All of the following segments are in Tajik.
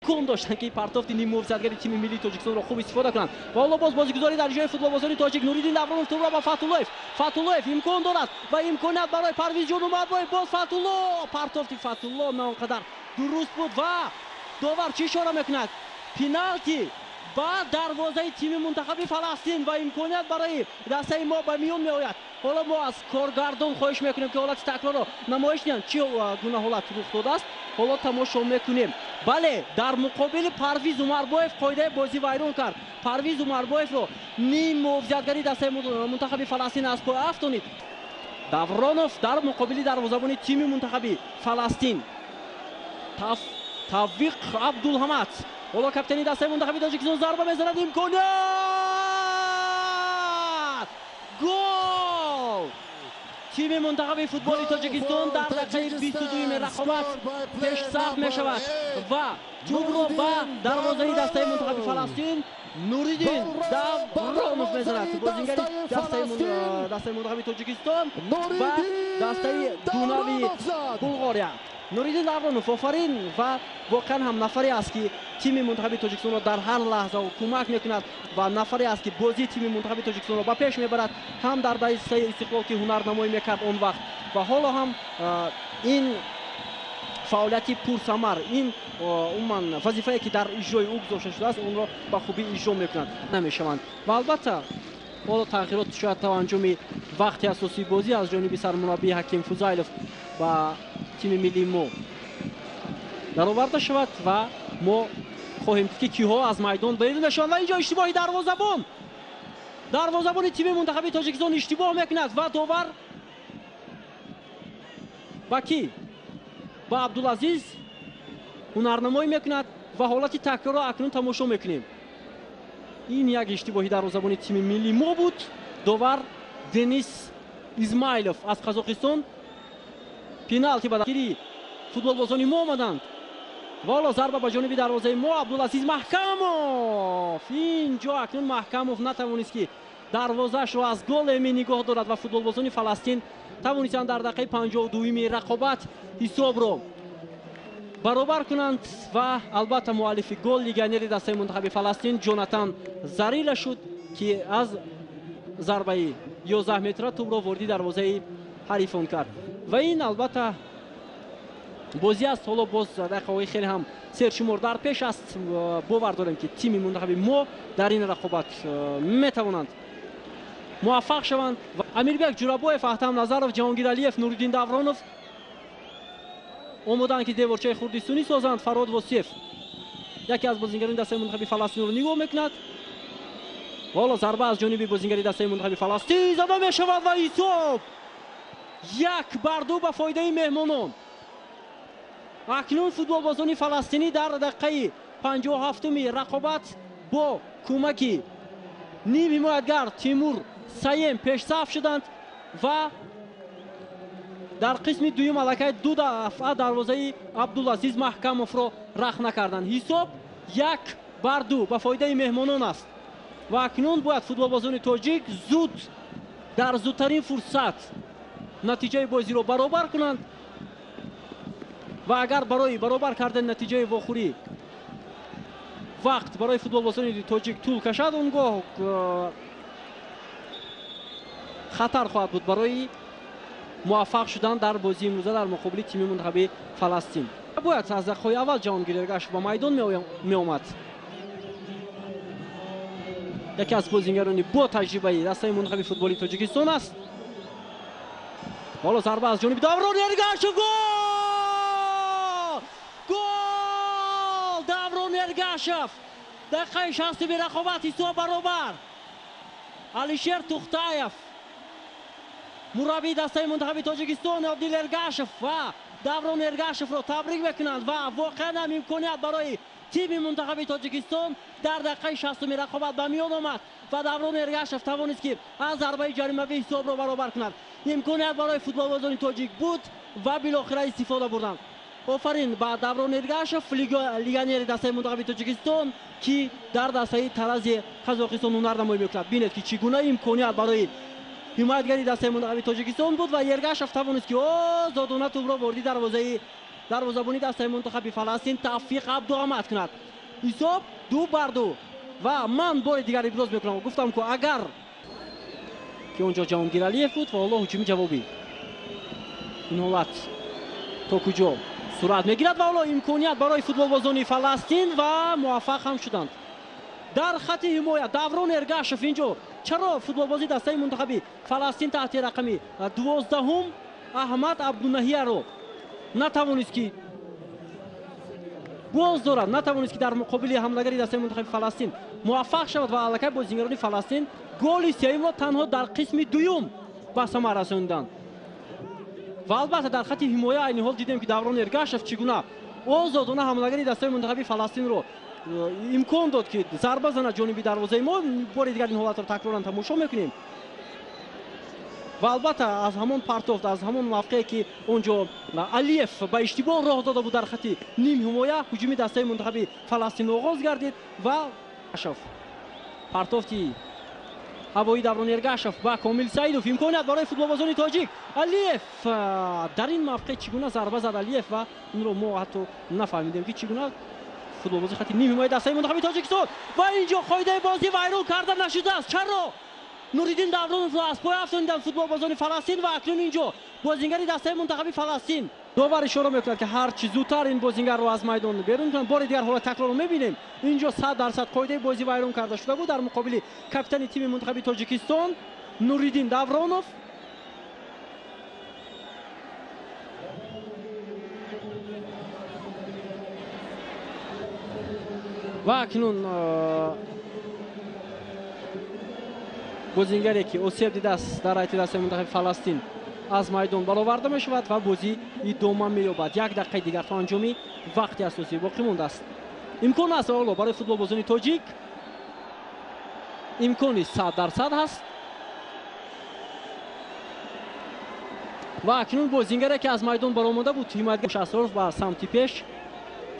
имкон доштанд ки партофти ним мувзиятгари тими миллии тоҷикистонро хуб истифода кунанд. ва ҳоло боз бозигузорӣ дар ҷои футболбозони тоҷик. Нуриддин Давронов тӯбро ба Фатуллоев имкон дорад ва имконият барои Парвизҷон Умарбоев. боз Фатулло, партофти Фатулло на он қадар дуруст буд ва довар чӣ ишора мекунад? Пеналти ба дарвозаи тими мунтахаби Фаластин ва имконият барои дастаи мо ба миён меояд. ҳоло мо аз коргардон хоҳиш мекунем ки ҳолати такрорро намоиш диҳанд чӣ гуна ҳолат рух додааст. ҳоло тамошо мекунем. бале, дар муқобили Парвиз Умарбоев қоидаи бозӣ вайрон кард. Парвиз Умарбоевро ним мувзиятгари дастаи мунтахаби Фаластин аз пой афтонид. Давронов дар муқобили дарвозабони тими мунтахаби Фаластин. Тавфиқ Абдулҳамад. ҳоло капитани дастаи мунтахаби Тоҷикистон зарба мезанад. имконият! гол! тими мунтахаби футболи Тоҷикистон дар дақиқаи 22 рақобат пешсаф мешавад ва тӯбро ба дарвозаи дастаи мунтахаби Фаластин Нуриддин Давронов мезанад. бозингари дастаи мунтахаби Тоҷикистон ва дастаи дунави Булғория. Нуриддин Давронов офарин ва воқеан ҳам нафаре аст ки тими мунтахаби Тоҷикистонро дар ҳар лаҳза кӯмак мекунад ва нафаре аст ки бозии тими мунтахаби Тоҷикистонро ба пеш мебарад, ҳам дар дастаи истиқлол ки ҳунарнамоӣ мекард он вақт ва ҳоло ҳам ин фаъолияти пурсамар, ин умуман вазифае ки дар иҷрои ӯ гузошта шудааст, онро ба хубӣ иҷро мекунад намешаванд. ва албатта ҳоло тағйирот шояд то анҷоми вақти асосии бозӣ аз ҷониби сармураббии Ҳаким Фузайлов ба тими миллии мо дароварда шавад ва мо хоҳем ки киҳо аз майдон берун мешаванд. ва инҷо иштибоҳи дарвозабони тими мунтахаби Тоҷикистон иштибоҳ мекунад ва довар ба ки ба Абдулазиз ҳунарнамоӣ мекунад ва ҳолати такрорро акнун тамошо мекунем. ин як иштибоҳи дарвозабони тими миллии мо буд. довар Денис Измайлов аз Қазоқистон. пеналти ба дастгири футболбозони мо омаданд ва ҳоло зарба ба ҷониби дарвозаи мо Абдулазиз Маҳкамов. инҷо акнун Маҳкамов натавонист ки дарвозаашро аз гол эми нигоҳ дорад ва футболбозони Фаластин тавонистанд дар дақиқаи 52 рақобат ҳисобро баробар кунанд ва албатта муаллифи гол легионери дастаи мунтахаби Фаластин Ҷонатан Зарила шуд ки аз зарбаи 11 метра тӯбро ворди дарвозаи ҳарифон кард. ва ин албатта бозӣ аст. ҳоло боз дақиқаҳои хеле ҳам сершумор дар пеш аст. бовар дорем ки тими мунтахаби мо дар ин рақобат метавонанд муваффақ шаванд. Амирбек Ҷурабоев, Аҳтам Назаров, Ҷаҳонгир Алиев, Нуриддин Давронов омоданд ки деворчаи хурдистонӣ созанд. Фарод Восиев яке аз бозингарони дастаи мунтахаби Фаластинро нигоҳ мекунад. ҳоло зарба аз ҷониби бозингари дастаи мунтахаби Фаластин зада мешавад ва ҳисоб 1-2 ба фоидаи меҳмонон. акнун футболбозони фаластинӣ дар дақиқаи 57 рақобат бо кӯмаки ним ҳимоятгар Тимур Саем пешсаф шуданд ва дар қисми дуюм аллакай 2 дафъа дарвозаи Абдулазиз Маҳкамовро рах накарданд. ҳисоб 1-2 ба фоидаи меҳмонон аст ва акнун бояд футболбозони тоҷик зуд дар зудтарин фурсат натиҷаи бозиро баробар кунанд ва агар барои баробар кардани натиҷаи вохӯрӣ вақт барои футболбозони тоҷик тӯл кашад, он гоҳ хатар хоҳад буд барои муваффақ шудан дар бозии имрӯза дар муқобили тими мунтахаби Фаластин. бояд аз дақиқаҳои аввал Ҷаҳонгир Эргашев ба майдон меомад. яке аз бозингарони бо таҷрибаи дастаи мунтахаби футболи Тоҷикистон аст. ҳоло зарба аз ҷониби Даврон Эргашев. гол! Даврон Эргашев дақиқаи 60 рақобат ҳисоб баробар. Алишер Тухтаев мураббии дастаи мунтахаби Тоҷикистон Одил Эргашев ва Даврон Эргашевро табрик мекунанд ва воқеан ҳам имконият барои тими мунтахаби Тоҷикистон дар дақиқаи 60 рақобат ба миён омад ва Даврон Эргашев тавонист ки аз зарбаи ҷаримавӣ ҳисобро баробар кунад. имконият барои футболбозони тоҷик буд ва билохира истифода бурданд. офарин ба Даврон Эргашев, легионери дастаи мунтахаби Тоҷикистон ки дар дастаи тарази Қазоқистон ҳунарнамоӣ мекунад. бинед ки чӣ гуна имконият барои ҳимоятгари дастаи мунтахаби Тоҷикистон буд ва Эргашев тавонист ки озодона тӯбро борди дарвозаи дарвозабони дастаи мунтахаби Фаластин Тавфиқ Абдуамад кунад. ҳисоб 2-2 ва ман бори дигар иброз мекунам. Гуфтам ки агар ки онҷо Ҷаҳонгир Алиев буд ва ҳоло ҳуҷуми ҷавобӣ. ин ҳолат то куҷо сурат мегирад ва ҳоло имконият барои футболбозони Фаластин ва муваффақ ҳам шуданд. дар хати ҳимоя Даврон Эргашев инҷо чаро футболбози дастаи мунтахаби Фаластин таҳти рақами 12 Аҳмад Абдунаҳияро натавонист ки боз дорад, натавонист ки дар муқобили ҳамлагари дастаи мунтахаби Фаластин муваффақ шавад ва аллакай бозингарони Фаластин голи сеюмро танҳо дар қисми дуюм ба самар расонинданд. ва албатта дар хати ҳимоя айни ҳол дидем ки Даврон Эргашев чӣ гуна озодона ҳамлагари дастаи мунтахаби Фаластинро имкон дод ки зарба занад ҷониби дарвозаи мо. бори дигар ин ҳолатро такроран тамошо мекунем. ва албатта аз ҳамон партофт, аз ҳамон мавқеъе ки онҷо Алиев ба иштибоҳ роҳ дода буд дар хати ним ҳимоя, ҳуҷуми дастаи мунтахаби Фаластин оғоз гардид ва партофти ҳавои Даврон Эргашев ба Комил Саидов. имконият барои футболбозони тоҷик. Алиев дар ин мавқеъ чӣ гуна зарба зад Алиев ва инро мо ҳатто нафаҳмидем ки чӣ гуна футболбози хати ним ҳимояи дастаи мунтахаби Тоҷикистон ва инҷо қоидаи бозӣ вайрон карда нашудааст. чаро Нуриддин Давроновро аз пой афтонидан футболбозони Фаластин ва акнун инҷо бозингари дастаи мунтахаби Фаластин довар ишора мекунад ки ҳарчи зудтар ин бозингарро аз майдон берун кунанд. бори дигар ҳолат такрорро мебинем. инҷо 100% қоидаи бозӣ вайрон карда шуда буд дар муқобили капитани тими мунтахаби Тоҷикистон Нуриддин Давронов. ва акнун бозингаре ки осеб дидааст дар айти дастаи мунтахаби Фаластин аз майдон бароварда мешавад ва бозӣ идома меёбад. 1 дақиқаи дигар то анҷоми вақти асосӣ боқӣ мондааст. имкон аст ҳоло барои футболбозони тоҷик, имкони 100% ҳаст. ва акнун бозингаре ки аз майдон баромада буд Ҳимоятгар Шасроров ба самти пеш.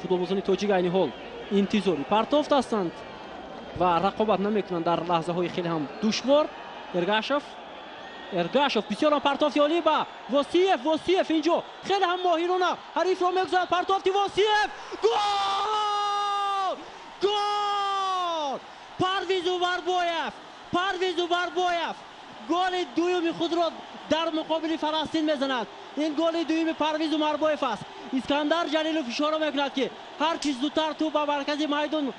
футболбозони тоҷик айни ҳол интизори партофт ҳастанд ва рақобат намекунанд дар лаҳзаҳои хеле ҳам душвор. Эргашев бисёр ҳам партофти олӣ ба Восиев. Восиев инҷо хеле ҳам моҳирона ҳарифро мегузарад. партофти Восиев. гол! гол! Парвиз Умарбоев голи дуюми худро дар муқобили Фаластин мезанад. ин голи дуюми Парвиз Умарбоев аст. Искандар Ҷалилов ишора мекунад ки ҳар чиз зудтар ту ба маркази майдон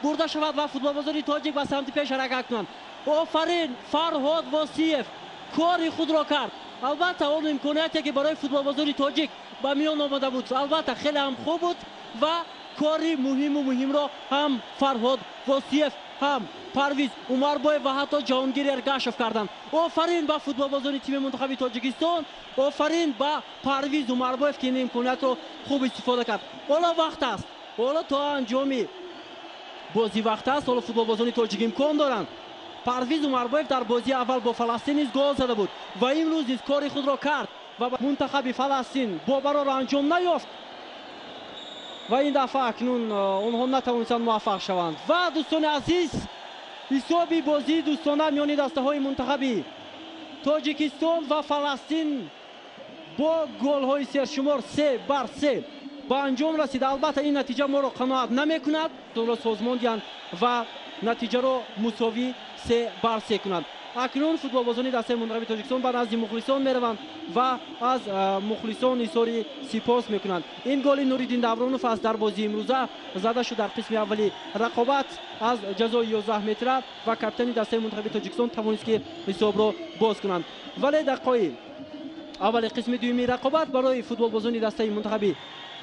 бурда шавад ва футболбозони тоҷик ба самти пеш ҳаракат кунанд. офарин Фарҳод Восиев кори худро кард. албатта он имконияте ки барои футболбозони тоҷик ба миён омада буд албатта хеле ҳам хуб буд ва кори муҳимро ҳам Фарҳод Восиев, ҳам Парвиз Умарбоев ва ҳатто Ҷаҳонгир Эргашев карданд. офарин ба футболбозони тими мунтахаби Тоҷикистон, офарин ба Парвиз Умарбоев ки ин имкониятро хуб истифода кард. ҳоло вақт аст, ҳоло то анҷоми бозӣ вақт аст. ҳоло футболбозони тоҷик имкон доранд. Парвиз Умарбоев дар бозии аввал бо Фаластин низ гол зада буд ва имрӯз низ кори худро кард ва мунтахаби Фаластин бобароро анҷом наёфт ва ин дафъа акнун онҳо натавонистанд муваффақ шаванд. ва дӯстони азиз, ҳисоби бозии дӯстона миёни дастаҳои мунтахаби Тоҷикистон ва Фаластин бо голҳои сершумор 3-3 ба анҷом расида. албатта ин натиҷа моро қаноат намекунад. онро созмон диҳанд ва натиҷаро мусовӣ 3-3 кунанд. акнун футболбозони дастаи мунтахаби Тоҷикистон ба назди мухлисон мераванд ва аз мухлисон изҳори сипос мекунанд. ин голи Нуриддин Давронов аст дар бозии имрӯза зада шуд дар қисми аввали рақобат аз ҷазои 11 метра ва капитани дастаи мунтахаби Тоҷикистон тавонист ки ҳисобро боз кунанд. вале дақиқаи аввали қисми дуюми рақобат барои футболбозони дастаи мунтахаби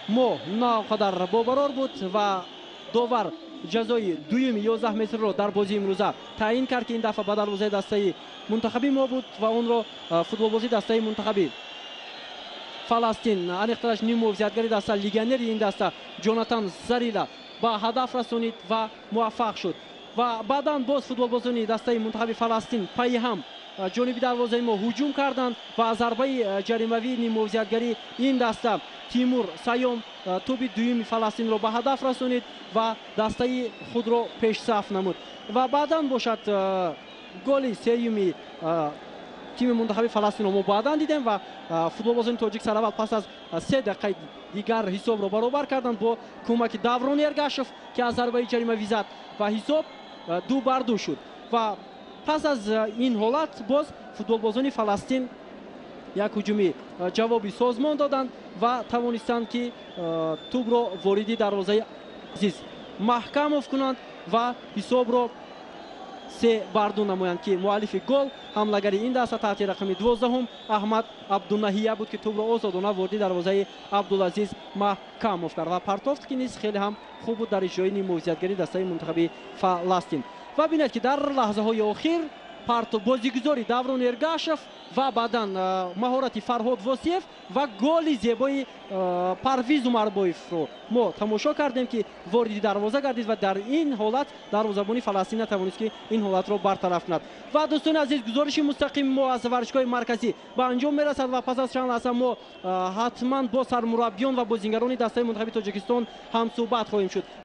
мо навқадар бобарор буд ва довар ҷазои дуюми 11 метрро дар бозии имрӯза таъин кард ки ин дафъа ба дарвозаи дастаи мунтахаби мо буд ва онро футболбози дастаи мунтахаби Фаластин аниқтараш ним мувозиятгари даста легионери ин даста Ҷонатан Зарила ба ҳадаф расонид ва муваффақ шуд. ва баъдан боз футболбозони дастаи мунтахаби Фаластин пайи ҳам ҷониби дарвозаи мо ҳуҷум карданд ва аз зарбаи ҷаримавии ним мувозиятгари ин даста Тимур Сайём туби дуюми Фаластинро ба ҳадаф расонид ва дастаи худро пешсаф намуд. ва баъдан бошад голи сеюми تیم منتخب فلسطین رو ما بعداً دیدیم و فوتبالبازان تاجیک سراول پس از 3 دقیقه دیگر حساب رو برابر کردند با کمک داورون ارگاشف که از ضربه جریمه‌ای زد و حساب 2-2 شد و پس از این حالت باز فوتبالبازان فلسطین یک هجومی جوابی سازمان دادند و توانستند که توپ را واردی دروازه عزیز محکمов کنند و حساب را 3-2 نمایند که مؤلف گل حملهگری این دسته تحت رقم 12 احمد عبدالنهیه بود که توپ را آزادانه واردی دروازه عبدالعزیز محکمov کرد و پرتافت که نیز خیلی هم خوب بود در اجرای موقعیتگری دسته منتخب فلسطین و بینید که در لحظه های آخر بازیگزاری داورون ارگاشف و بعداً مهارت فرهاد واسیف و گل زیبای پرویز عمربایف رو ما تماشا کردیم که وارد دروازه گردید و در این حالت دروازه‌بان فلسطین نتوانست که این حالت رو برطرف کند و دوستان عزیز گزارش مستقیم ما از ورزشگاه مرکزی به انجام میرسد و پس از چند لحظه ما حتما با سرمربیان و بازیگران دسته منتخب تاجیکستان هم صحبت خواهیم شد.